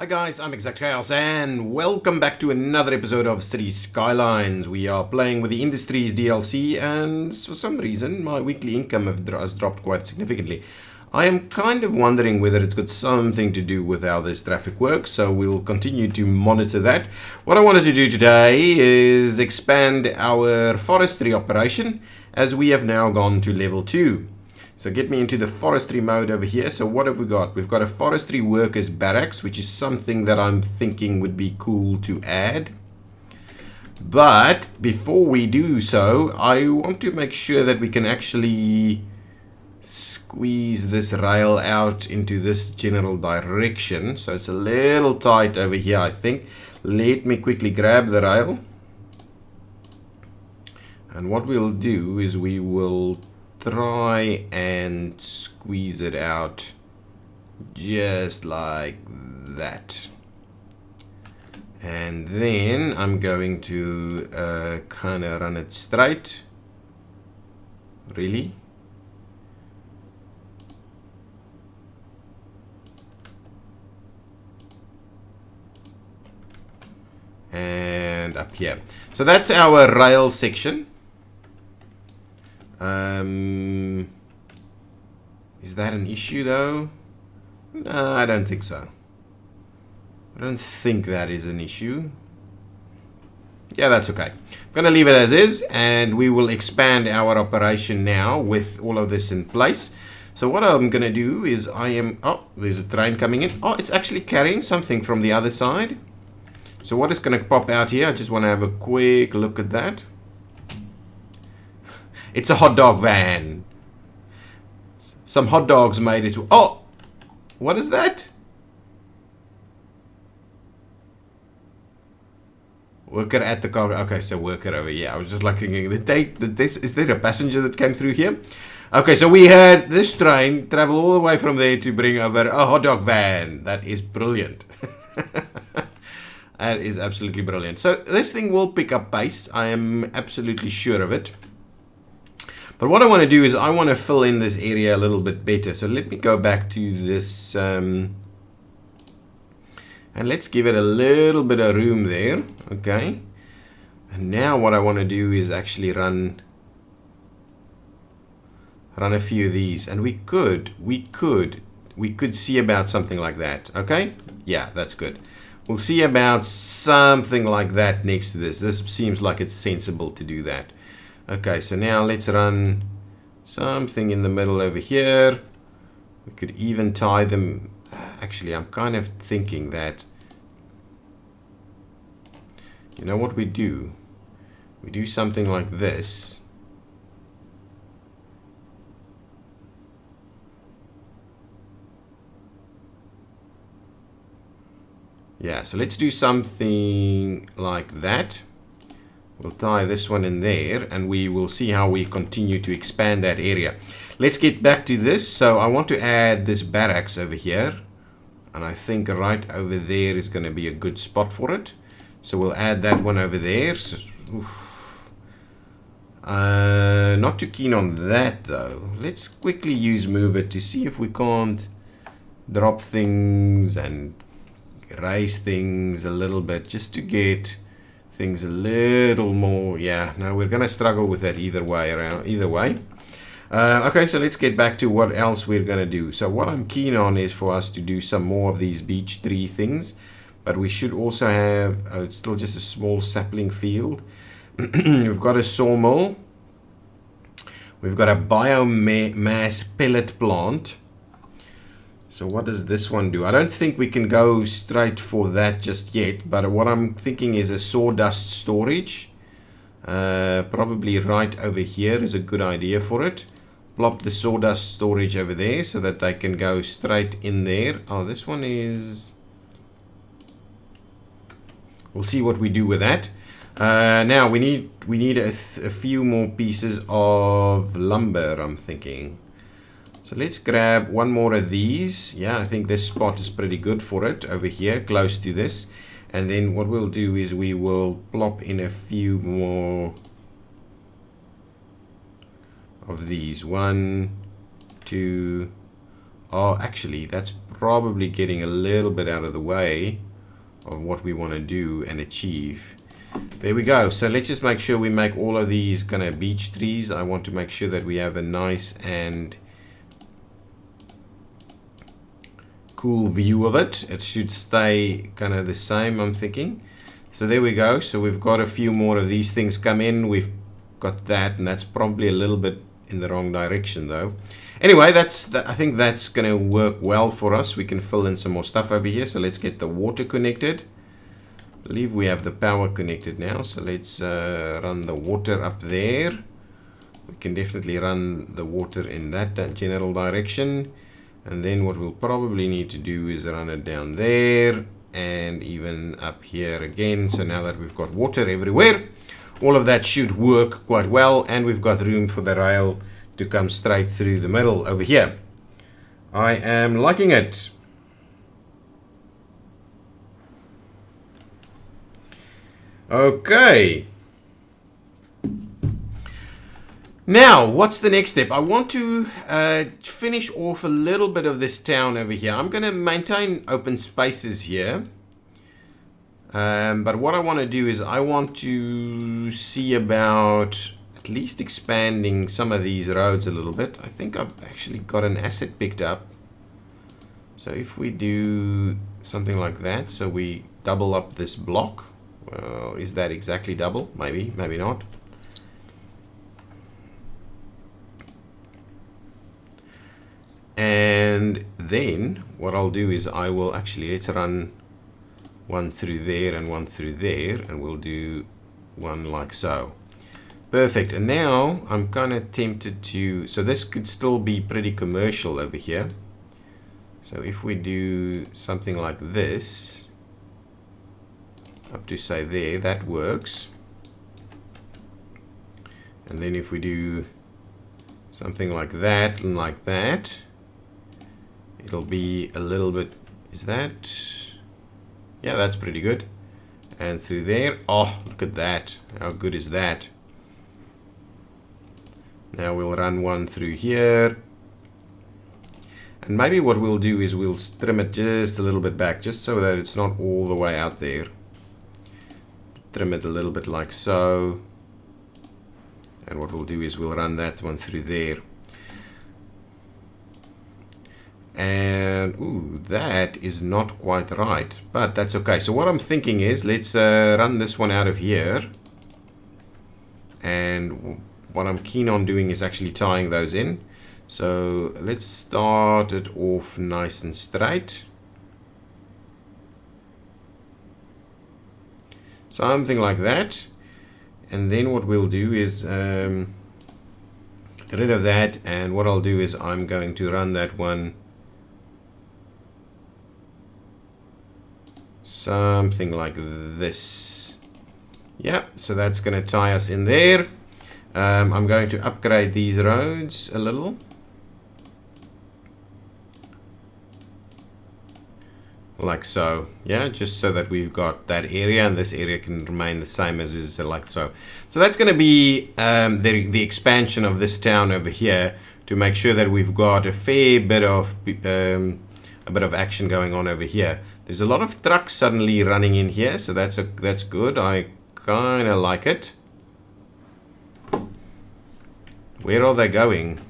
Hi guys, I'm ExactChaos and welcome back to another episode of Cities Skylines. We are playing with the Industries DLC and for some reason my weekly income has dropped quite significantly. I am kind of wondering whether it's got something to do with how this traffic works, so we'll continue to monitor that. What I wanted to do today is expand our forestry operation as we have now gone to level 2. So get me into the forestry mode over here. So what have we got? We've got a forestry workers barracks, which is something that I'm thinking would be cool to add. But before we do so, I want to make sure that we can actually squeeze this rail out into this general direction. So it's a little tight over here, I think. Let me quickly grab the rail. And what we'll do is we will try and squeeze it out just like that, and then I'm going to kind of run it straight. Really? And up here. So that's our rail section. Is that an issue though? No, I don't think so. I don't think that is an issue. Yeah, that's okay. I'm gonna leave it as is and we will expand our operation now with all of this in place. So what I'm gonna do is oh, there's a train coming in. Oh, it's actually carrying something from the other side. So what is gonna pop out here? I just want to have a quick look at that. It's a hot dog van. Some hot dogs made it. Oh! What is that? Worker at the car. Okay, so worker over here. I was just like thinking, is there a passenger that came through here? Okay, so we had this train travel all the way from there to bring over a hot dog van. That is brilliant. That is absolutely brilliant. So this thing will pick up pace. I am absolutely sure of it. But what I want to do is I want to fill in this area a little bit better. So let me go back to this and let's give it a little bit of room there. Okay. And now what I want to do is actually run a few of these. And we could see about something like that. Okay. Yeah, that's good. We'll see about something like that next to this. This seems like it's sensible to do that. Okay, so now let's run something in the middle over here. We could even tie them. Actually, I'm kind of thinking that, you know what we do? We do something like this. Yeah, so let's do something like that. We'll tie this one in there and we will see how we continue to expand that area. Let's get back to this. So I want to add this barracks over here. And I think right over there is going to be a good spot for it. So we'll add that one over there. So, not too keen on that though. Let's quickly use mover to see if we can't drop things and raise things a little bit just to get things a little more. Yeah, no, we're gonna struggle with that either way. Okay, so let's get back to what else we're gonna do. So what I'm keen on is for us to do some more of these beech tree things, but we should also have it's still just a small sapling field. We've got a sawmill, we've got a biomass pellet plant. So what does this one do? I don't think we can go straight for that just yet, but what I'm thinking is a sawdust storage. Probably right over here is a good idea for it. Plop the sawdust storage over there so that they can go straight in there. Oh, this one is... We'll see what we do with that. Now we need a few more pieces of lumber, I'm thinking. So let's grab one more of these. Yeah, I think this spot is pretty good for it over here, close to this. And then what we'll do is we will plop in a few more of these. 1, 2, Oh, actually, that's probably getting a little bit out of the way of what we want to do and achieve. There we go. So let's just make sure we make all of these kind of beech trees. I want to make sure that we have a nice and cool view of it. It should stay kind of the same, I'm thinking. So there we go. So we've got a few more of these things come in. We've got that, and that's probably a little bit in the wrong direction though. Anyway, I think that's going to work well for us. We can fill in some more stuff over here. So let's get the water connected. I believe we have the power connected now. So let's run the water up there. We can definitely run the water in that general direction. And then what we'll probably need to do is run it down there and even up here again. So now that we've got water everywhere, all of that should work quite well, and we've got room for the rail to come straight through the middle over here. I am liking it. Okay. Now, what's the next step? I want to finish off a little bit of this town over here. I'm going to maintain open spaces here. But what I want to do is I want to see about at least expanding some of these roads a little bit. I think I've actually got an asset picked up. So if we do something like that, so we double up this block. Well, is that exactly double? Maybe, maybe not. And then what I'll do is I will actually, let's run one through there and one through there, and we'll do one like so. Perfect. And now I'm kind of tempted to, so this could still be pretty commercial over here. So if we do something like this, up to say there, that works. And then if we do something like that and like that, it'll be a little bit, is that, yeah, that's pretty good. And through there, oh, look at that. How good is that? Now we'll run one through here. And maybe what we'll do is we'll trim it just a little bit back, just so that it's not all the way out there. Trim it a little bit like so. And what we'll do is we'll run that one through there. And, ooh, that is not quite right, but that's okay. So what I'm thinking is, let's run this one out of here. And what I'm keen on doing is actually tying those in. So let's start it off nice and straight. Something like that. And then what we'll do is get rid of that. And what I'll do is I'm going to run that one something like this. Yeah, so that's going to tie us in there. I'm going to upgrade these roads a little. Like so. Yeah, just so that we've got that area and this area can remain the same as is, like so. So that's going to be the expansion of this town over here, to make sure that we've got a fair bit of action going on over here. There's a lot of trucks suddenly running in here, so that's good. I kind of like it. Where are they going?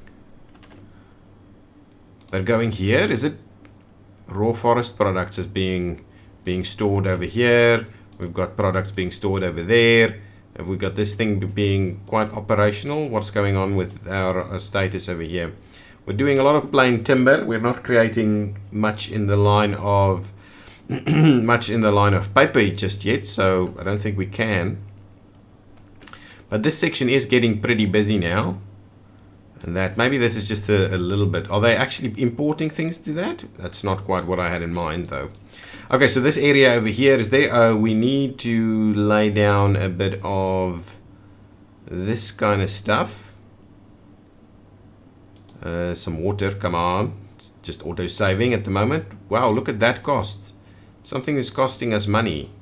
They're going here. Is it raw forest products is being stored over here? We've got products being stored over there. Have we got this thing being quite operational? What's going on with our status over here? We're doing a lot of plain timber. We're not creating much in the line of paper just yet, so I don't think we can. But this section is getting pretty busy now. And that maybe this is just a little bit. Are they actually importing things to that? That's not quite what I had in mind though. Okay, so this area over here is there. We need to lay down a bit of this kind of stuff. Some water, come on. It's just auto saving at the moment. Wow, look at that cost. Something is costing us money.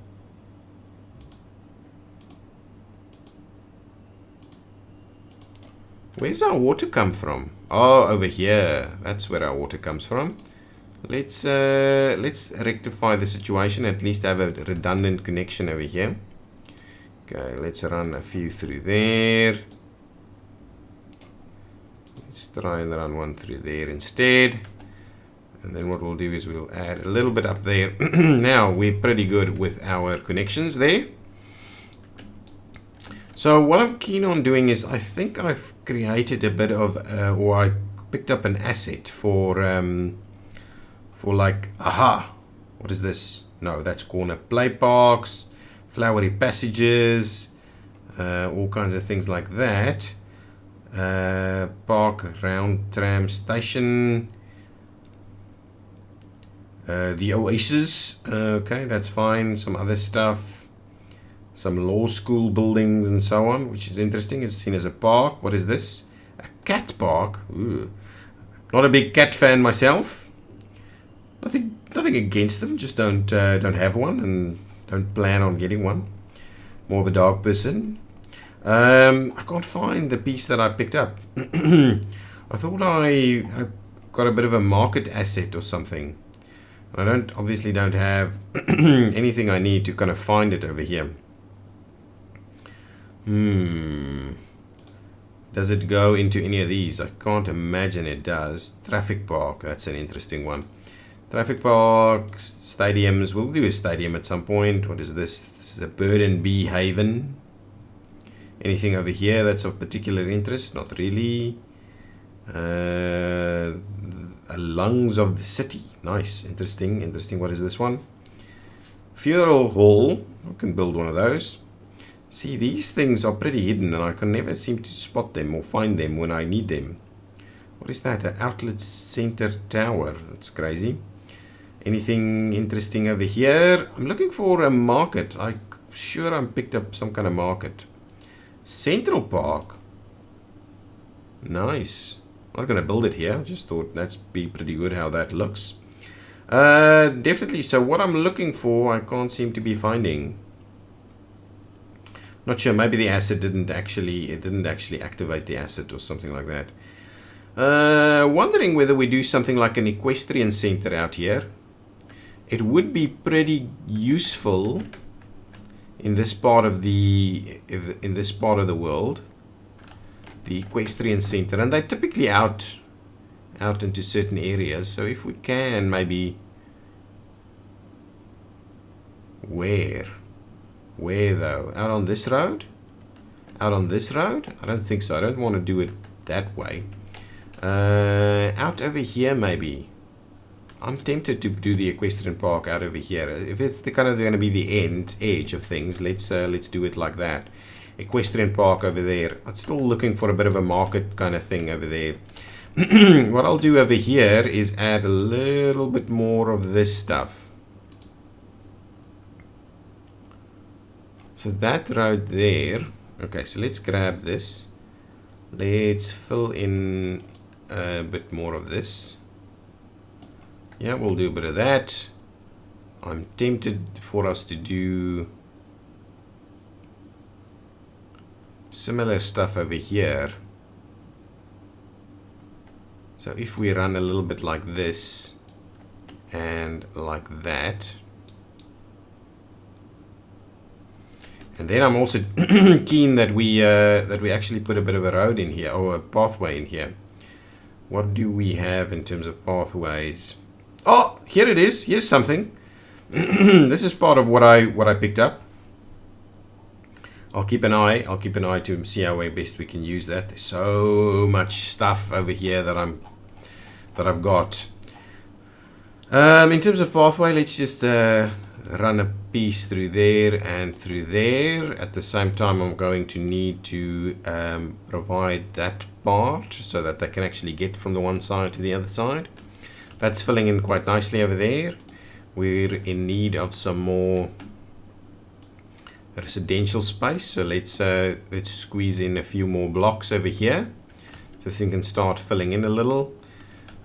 Where's our water come from? Oh, over here. That's where our water comes from. Let's rectify the situation. At least have a redundant connection over here. Okay, let's run a few through there. Let's try and run one through there instead. And then what we'll do is we'll add a little bit up there. Now we're pretty good with our connections there. So what I'm keen on doing is I think I've created a bit of, or I picked up an asset for like, aha, what is this? No, that's corner play parks, flowery passages, all kinds of things like that. Park round tram station. The Oasis, okay, that's fine. Some other stuff, some law school buildings and so on, which is interesting. It's seen as a park. What is this? A cat park. Ooh. Not a big cat fan myself. Nothing against them. Just don't have one and don't plan on getting one. More of a dog person. I can't find the piece that I picked up. I thought I got a bit of a market asset or something. I obviously don't have anything I need to kind of find it over here. Does it go into any of these? I can't imagine it does. Traffic park, that's an interesting one. Traffic park, stadiums. We'll do a stadium at some point. What is this? This is a bird and bee haven. Anything over here that's of particular interest? Not really. Lungs of the city. Nice. Interesting. What is this one? Funeral hall. I can build one of those. See, these things are pretty hidden and I can never seem to spot them or find them when I need them. What is that? An outlet center tower. That's crazy. Anything interesting over here? I'm looking for a market. I'm sure I picked up some kind of market. Central Park. Nice. I'm not going to build it here. I just thought that's be pretty good how that looks. Definitely. So what I'm looking for, I can't seem to be finding. Not sure. Maybe the asset didn't actually activate the asset or something like that. Wondering whether we do something like an equestrian center out here. It would be pretty useful in this part of the world. The equestrian center, and they're typically out into certain areas. So if we can, maybe where though? Out on this road? Out on this road? I don't think so. I don't want to do it that way. Out over here, maybe. I'm tempted to do the equestrian park out over here. If it's going to be the edge of things, let's do it like that. Equestrian park over there. I'm still looking for a bit of a market kind of thing over there. What I'll do over here is add a little bit more of this stuff. So that road there. Okay, so let's grab this. Let's fill in a bit more of this. Yeah, we'll do a bit of that. I'm tempted for us to do similar stuff over here. So if we run a little bit like this and like that, and then I'm also keen that we actually put a bit of a road in here, or a pathway in here. What do we have in terms of pathways? Oh, here it is. Here's something. This is part of what I picked up. I'll keep an eye to see how best we can use that. There's so much stuff over here that I've got. In terms of pathway, let's just run a piece through there and through there. At the same time, I'm going to need to provide that part so that they can actually get from the one side to the other side. That's filling in quite nicely over there. We're in need of some more residential space, so let's squeeze in a few more blocks over here so things can start filling in a little.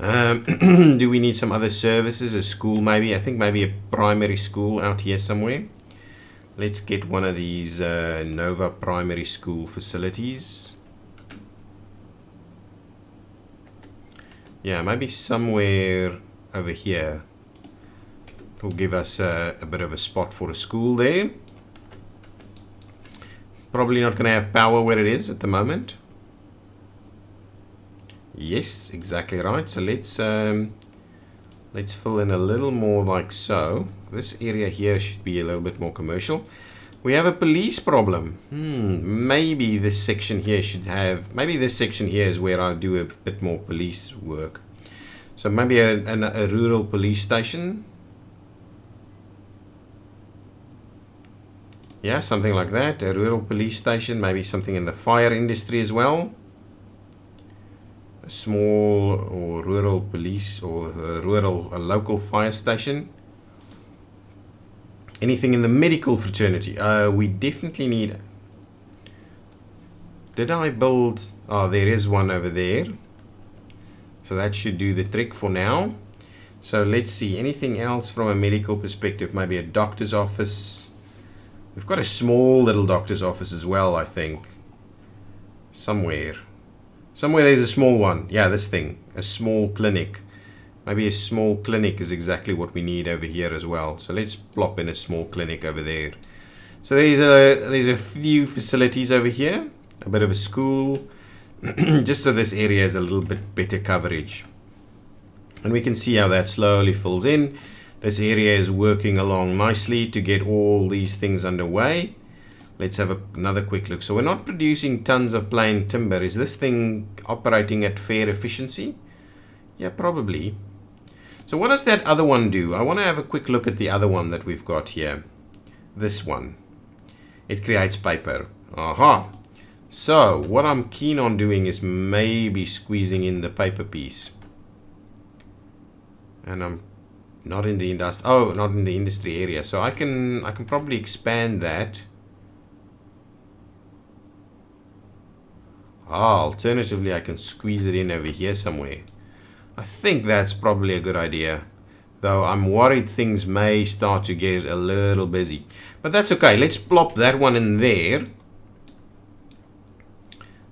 Do we need some other services? A school maybe? I think maybe a primary school out here somewhere. Let's get one of these Nova primary school facilities. Yeah, maybe somewhere over here. It'll give us a bit of a spot for a school there. Probably not going to have power where it is at the moment. Yes, exactly right. So let's fill in a little more like so. This area here should be a little bit more commercial. We have a police problem. Maybe this section here should have... Maybe this section here is where I do a bit more police work. So maybe a rural police station. Yeah, something like that. A rural police station. Maybe something in the fire industry as well. A small or rural police or a local fire station. Anything in the medical fraternity. We definitely need... Did I build... Oh, there is one over there. So that should do the trick for now. So let's see. Anything else from a medical perspective? Maybe a doctor's office. We've got a small little doctor's office as well, I think. Somewhere there's a small one. Yeah, this thing. A small clinic. Maybe a small clinic is exactly what we need over here as well. So let's plop in a small clinic over there. So there's a few facilities over here. A bit of a school. Just so this area has a little bit better coverage. And we can see how that slowly fills in. This area is working along nicely to get all these things underway. Let's have another quick look. So we're not producing tons of plain timber. Is this thing operating at fair efficiency? Yeah, probably. So what does that other one do? I want to have a quick look at the other one that we've got here. This one. It creates paper. Aha. So what I'm keen on doing is maybe squeezing in the paper piece. And I'm not in the industry area. So I can probably expand that. Alternatively, I can squeeze it in over here somewhere. I think that's probably a good idea. Though I'm worried things may start to get a little busy. But that's okay. Let's plop that one in there.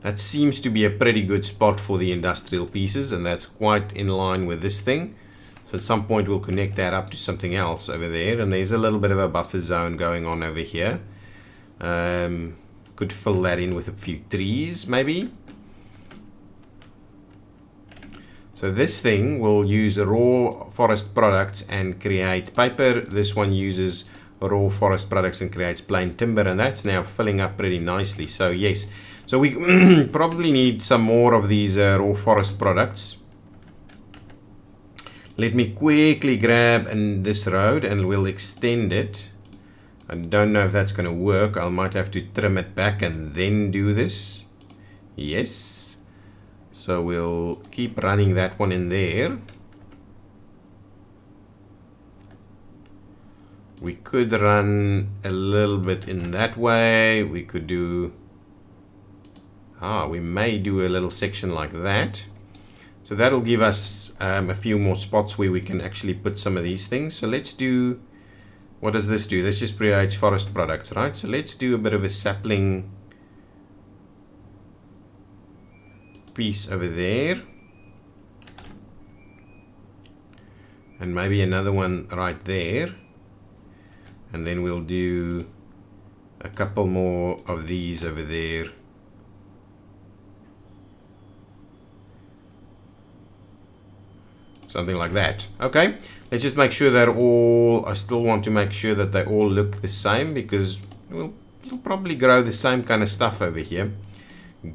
That seems to be a pretty good spot for the industrial pieces. And that's quite in line with this thing. So at some point we'll connect that up to something else over there. And there's a little bit of a buffer zone going on over here. Could fill that in with a few trees maybe. So this thing will use raw forest products and create paper. This one uses raw forest products and creates plain timber. And that's now filling up pretty nicely. So yes. So we probably need some more of these raw forest products. Let me quickly grab this road and we'll extend it. I don't know if that's going to work. I might have to trim it back and then do this. Yes. So we'll keep running that one in there. We could run a little bit in that way. We could do... we may do a little section like that. So that'll give us a few more spots where we can actually put some of these things. So let's do... What does this do? This just creates forest products, right? So let's do a bit of a sapling piece over there. And maybe another one right there. And then we'll do a couple more of these over there. Something like that. Okay, let's just make sure that all... I still want to make sure that they all look the same because we'll probably grow the same kind of stuff over here.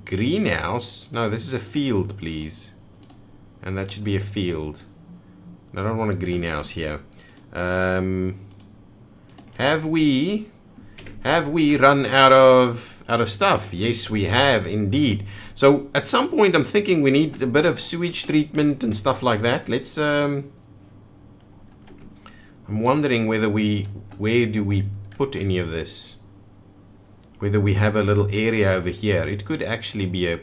Greenhouse? No, this is a field, please. And that should be a field. I don't want a greenhouse here. Have we run out of stuff? Yes, we have indeed. So at some point I'm thinking we need a bit of sewage treatment and stuff like that. Let's I'm wondering where do we put any of this? Whether we have a little area over here. It could actually be a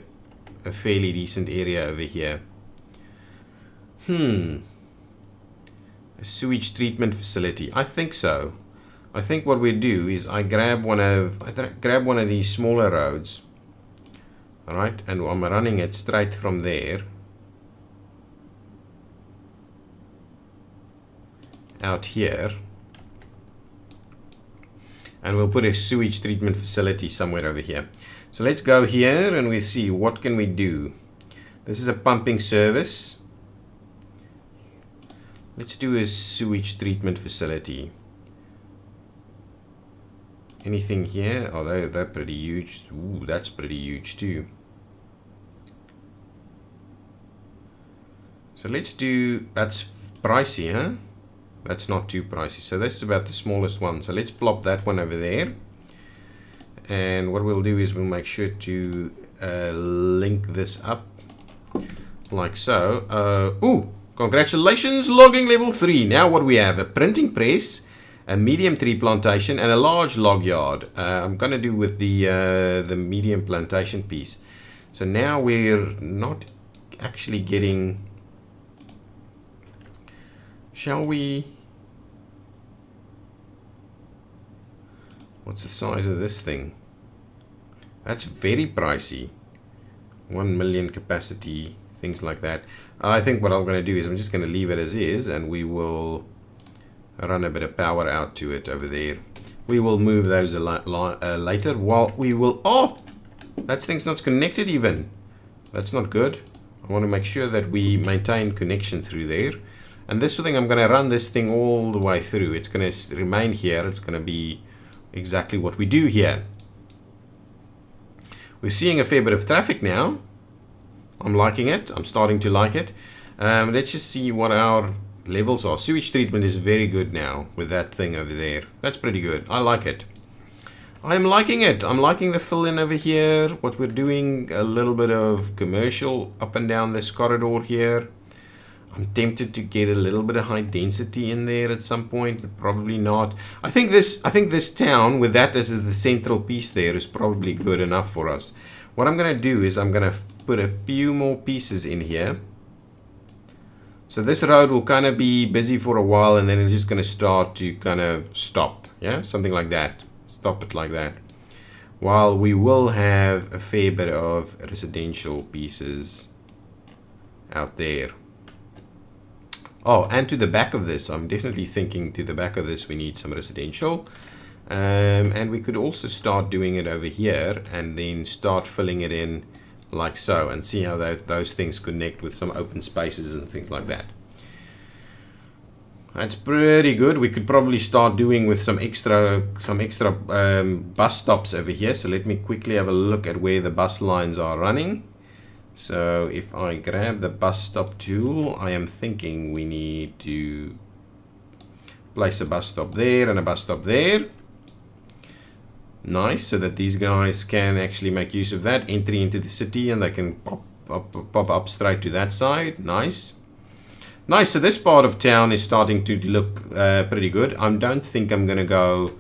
fairly decent area over here. A sewage treatment facility. I think so. I think what we do is I grab one of these smaller roads. Alright, and I'm running it straight from there. out here. And we'll put a sewage treatment facility somewhere over here. So let's go here and we'll see what can we do. This is a pumping service. Let's do a sewage treatment facility. Anything here? Oh, they're pretty huge. Ooh, that's pretty huge too. So let's do, that's pricey, huh? That's not too pricey. So that's about the smallest one. So let's plop that one over there. And what we'll do is we'll make sure to link this up like so. Ooh, congratulations, logging level 3. Now what we have, a printing press, a medium tree plantation, and a large log yard. I'm going to do with the medium plantation piece. So now we're not actually getting... Shall we... What's the size of this thing? That's very pricey. 1 million capacity, things like that. I think what I'm going to do is I'm just going to leave it as is, and we will run a bit of power out to it over there. We will move those later. While we will... Oh! That thing's not connected even. That's not good. I want to make sure that we maintain connection through there. And this thing, I'm going to run this thing all the way through. It's going to remain here. It's going to be exactly what we do here. We're seeing a fair bit of traffic now. I'm liking it. I'm starting to like it. Let's just see what our levels are. Sewage treatment is very good now with that thing over there. That's pretty good. I like it. I'm liking it. I'm liking the fill in over here. What we're doing, a little bit of commercial up and down this corridor here. I'm tempted to get a little bit of high density in there at some point, but probably not. I think this town with that as the central piece there is probably good enough for us. What I'm going to do is I'm going to put a few more pieces in here. So this road will kind of be busy for a while, and then it's just going to start to kind of stop. Yeah, something like that. Stop it like that. While we will have a fair bit of residential pieces out there. Oh, and to the back of this, I'm definitely thinking to the back of this we need some residential. And we could also start doing it over here and then start filling it in like so and see how those things connect with some open spaces and things like that. That's pretty good. We could probably start doing with some extra bus stops over here. So let me quickly have a look at where the bus lines are running. So if I grab the bus stop tool, I am thinking we need to place a bus stop there and a bus stop there. Nice, so that these guys can actually make use of that entry into the city, and they can pop up straight to that side. Nice. Nice, so this part of town is starting to look pretty good. I don't think I'm going to go...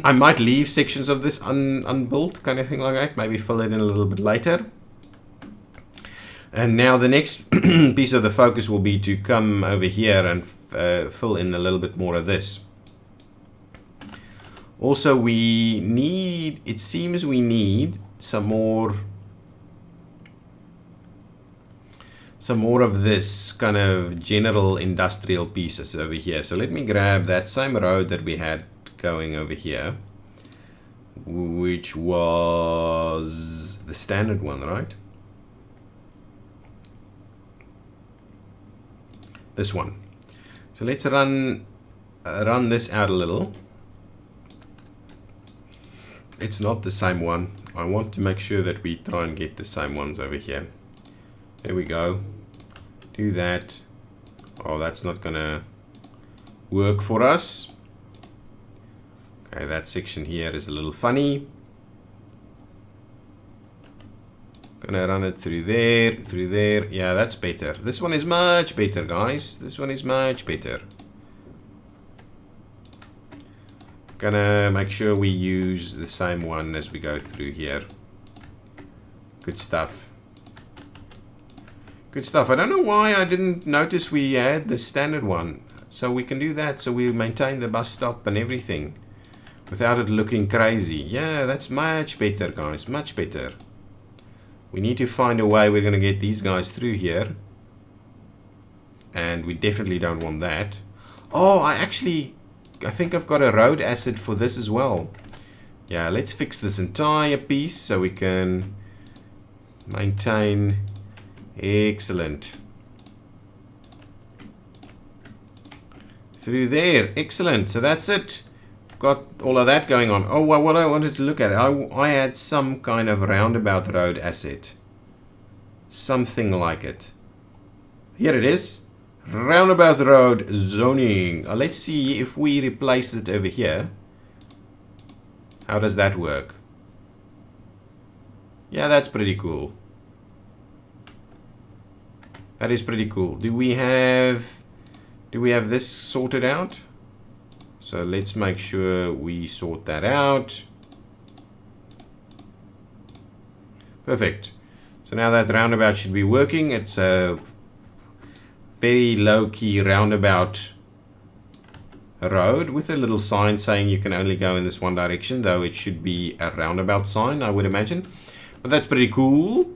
I might leave sections of this unbuilt, kind of thing like that. Maybe fill it in a little bit later. And now the next piece of the focus will be to come over here and fill in a little bit more of this. Also, we need, it seems we need some more of this kind of general industrial pieces over here. So let me grab that same road that we had going over here, which was the standard one, right? This one. So let's run this out a little. It's not the same one. I want to make sure that we try and get the same ones over here. There we go. Do that. Oh, that's not gonna work for us. Okay, that section here is a little funny. Gonna run it through there. Yeah, that's better. This one is much better, guys. This one is much better. Gonna make sure we use the same one as we go through here. Good stuff. Good stuff. I don't know why I didn't notice we had the standard one. So we can do that. So we'll maintain the bus stop and everything without it looking crazy. Yeah, that's much better, guys. Much better. We need to find a way we're going to get these guys through here. And we definitely don't want that. Oh, I think I've got a road asset for this as well. Yeah, let's fix this entire piece so we can maintain. Excellent. Through there. Excellent. So that's it. I've got all of that going on. Oh, well, what I wanted to look at, I had some kind of roundabout road asset. Something like it. Here it is. Roundabout road zoning. Let's see if we replace it over here. How does that work? Yeah, that's pretty cool. That is pretty cool. Do we have this sorted out? So let's make sure we sort that out. Perfect. So now that roundabout should be working. It's a very low-key roundabout road with a little sign saying you can only go in this one direction, though it should be a roundabout sign, I would imagine. But that's pretty cool.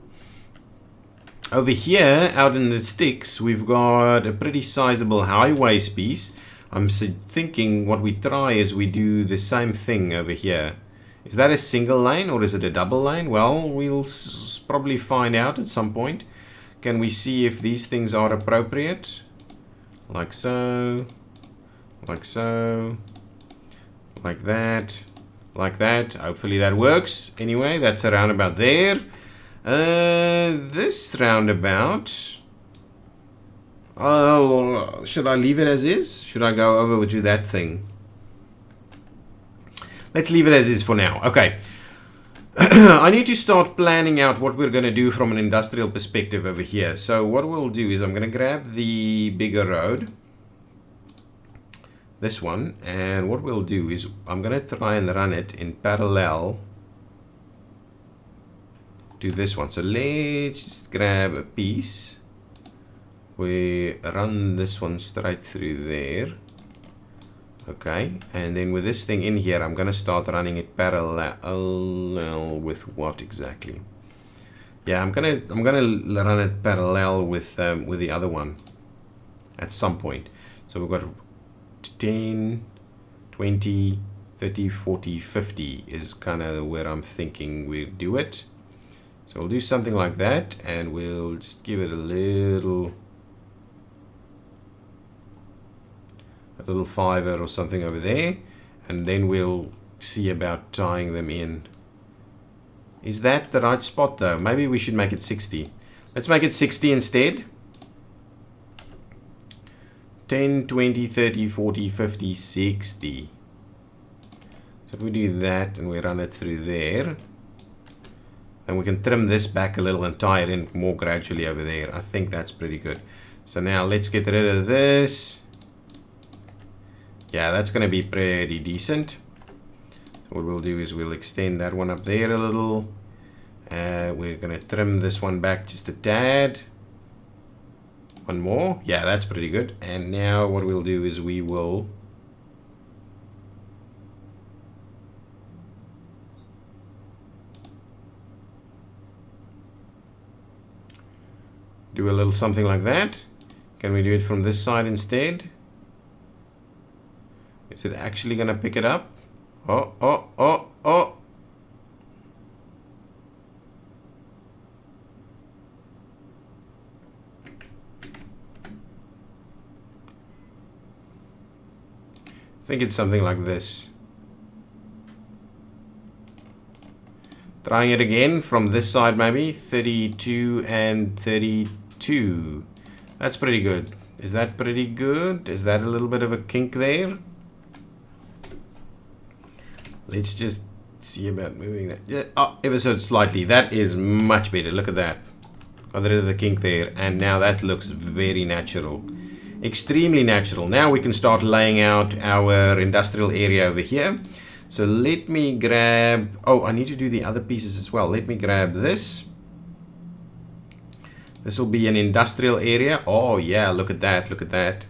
Over here, out in the sticks, we've got a pretty sizable highways piece. I'm thinking what we try is we do the same thing over here. Is that a single lane or is it a double lane? Well, we'll probably find out at some point. Can we see if these things are appropriate? Like so. Like so. Like that. Like that. Hopefully that works. Anyway, that's a roundabout there. This roundabout. Oh, should I leave it as is? Should I go over to that thing? Let's leave it as is for now. Okay. I need to start planning out what we're going to do from an industrial perspective over here. So what we'll do is I'm going to grab the bigger road. This one. And what we'll do is I'm going to try and run it in parallel to this one. So let's just grab a piece. We run this one straight through there. Okay, and then with this thing in here, I'm gonna start running it parallel with what exactly? Yeah, I'm gonna run it parallel with the other one at some point. So we've got 10, 20, 30, 40, 50 is kind of where I'm thinking we do it. So we'll do something like that, and we'll just give it a little fiver or something over there, and then we'll see about tying them in. Is that the right spot though? Maybe we should make it 60. Let's make it 60 instead. 10, 20, 30, 40, 50, 60. So if we do that and we run it through there, then we can trim this back a little and tie it in more gradually over there. I think that's pretty good. So now let's get rid of this. Yeah, that's going to be pretty decent. What we'll do is we'll extend that one up there a little. We're going to trim this one back just a tad. One more. Yeah, that's pretty good. And now what we'll do is we will do a little something like that. Can we do it from this side instead? Is it actually going to pick it up? Oh, oh, oh, oh. I think it's something like this. Trying it again from this side maybe. 32 and 32. That's pretty good. Is that pretty good? Is that a little bit of a kink there? Let's just see about moving that. Yeah, oh, ever so slightly. That is much better. Look at that. Got rid of the kink there. And now that looks very natural. Extremely natural. Now we can start laying out our industrial area over here. So let me grab... Oh, I need to do the other pieces as well. Let me grab this. This will be an industrial area. Oh, yeah. Look at that. Look at that.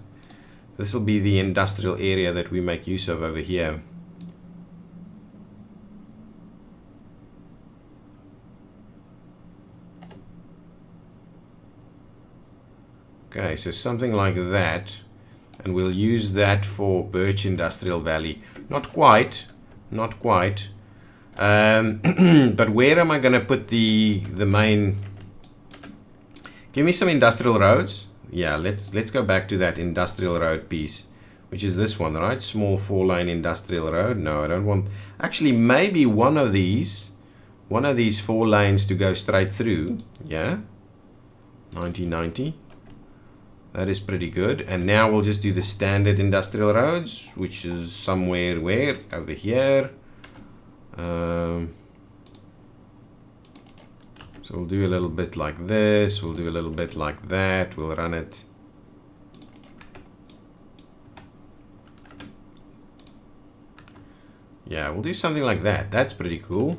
This will be the industrial area that we make use of over here. Okay, so something like that. And we'll use that for Birch Industrial Valley. Not quite. Not quite. But where am I going to put the main... Give me some industrial roads. Yeah, let's go back to that industrial road piece, which is this one, right? Small 4-lane industrial road. No, I don't want... Actually, maybe one of these 4 lanes to go straight through. Yeah. 90-90. That is pretty good. And now we'll just do the standard industrial roads, which is somewhere where? Over here. So we'll do a little bit like this. We'll do a little bit like that. We'll run it. Yeah, we'll do something like that. That's pretty cool.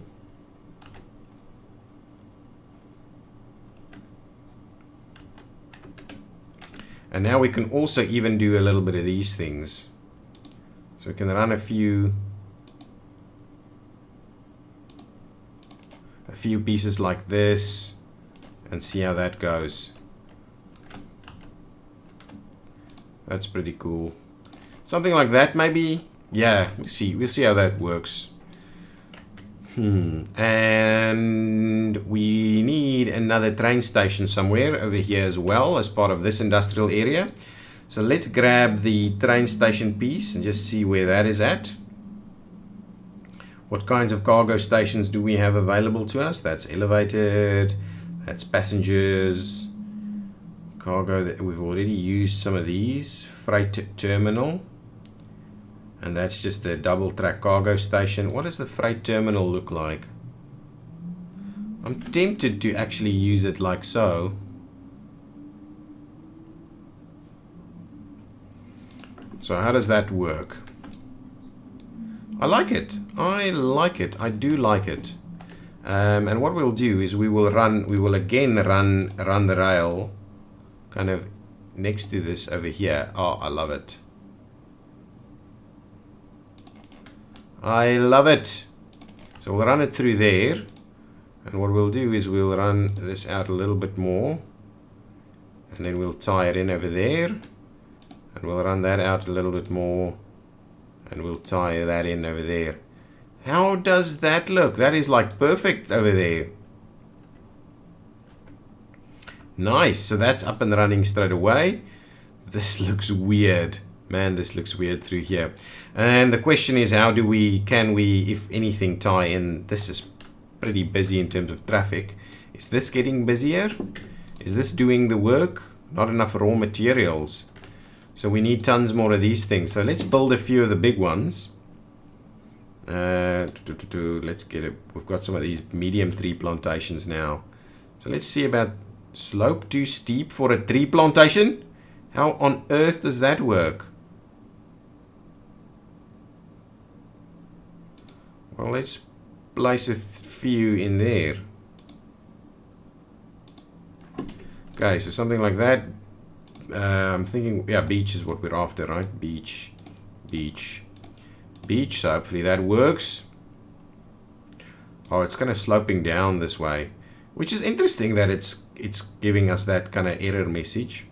And now we can also even do a little bit of these things. So we can run a few pieces like this and see how that goes. That's pretty cool. Something like that maybe. Yeah, we'll see how that works. And we need another train station somewhere over here as well as part of this industrial area. So let's grab the train station piece and just see where that is at. What kinds of cargo stations do we have available to us? That's elevated, that's passengers, cargo. That we've already used some of these. Freight terminal. And that's just the double track cargo station. What does the freight terminal look like? I'm tempted to actually use it like so. So how does that work? I like it. I like it. I do like it. And what we'll do is we will again run the rail kind of next to this over here. Oh, I love it. I love it. So we'll run it through there. And what we'll do is we'll run this out a little bit more. And then we'll tie it in over there. And we'll run that out a little bit more. And we'll tie that in over there. How does that look? That is like perfect over there. Nice. So that's up and running straight away. This looks weird. Man, this looks weird through here. And the question is, can we, if anything, tie in? This is pretty busy in terms of traffic. Is this getting busier? Is this doing the work? Not enough raw materials. So we need tons more of these things. So let's build a few of the big ones. Let's get it. We've got some of these medium tree plantations now. So let's see about slope too steep for a tree plantation. How on earth does that work? Well, let's place a few in there. Okay, so something like that. I'm thinking, yeah, beach is what we're after, right? Beach. So hopefully that works. Oh, it's kind of sloping down this way, which is interesting that it's giving us that kind of error message.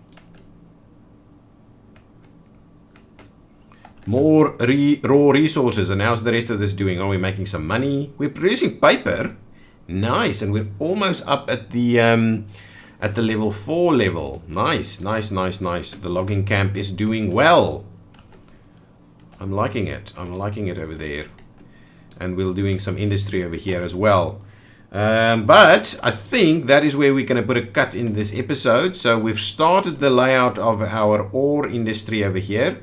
More raw resources. And how's the rest of this doing? Are we making some money? We're producing paper. Nice. And we're almost up at the level 4 level. Nice. The logging camp is doing well. I'm liking it. I'm liking it over there. And we're doing some industry over here as well. But I think that is where we're going to put a cut in this episode. So we've started the layout of our ore industry over here.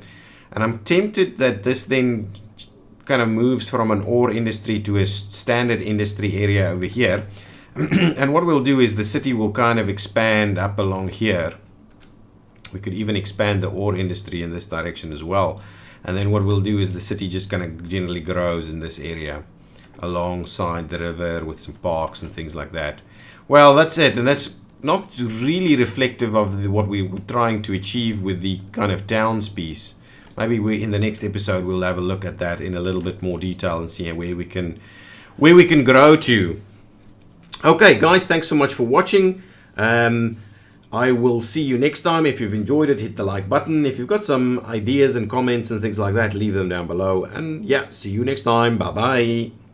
And I'm tempted that this then kind of moves from an ore industry to a standard industry area over here. And what we'll do is the city will kind of expand up along here. We could even expand the ore industry in this direction as well. And then what we'll do is the city just kind of generally grows in this area alongside the river with some parks and things like that. Well, that's it. And that's not really reflective of what we were trying to achieve with the kind of towns piece. Maybe in the next episode we'll have a look at that in a little bit more detail and see where we can grow to. Okay, guys, thanks so much for watching. I will see you next time. If you've enjoyed it, hit the like button. If you've got some ideas and comments and things like that, leave them down below. And yeah, see you next time. Bye bye.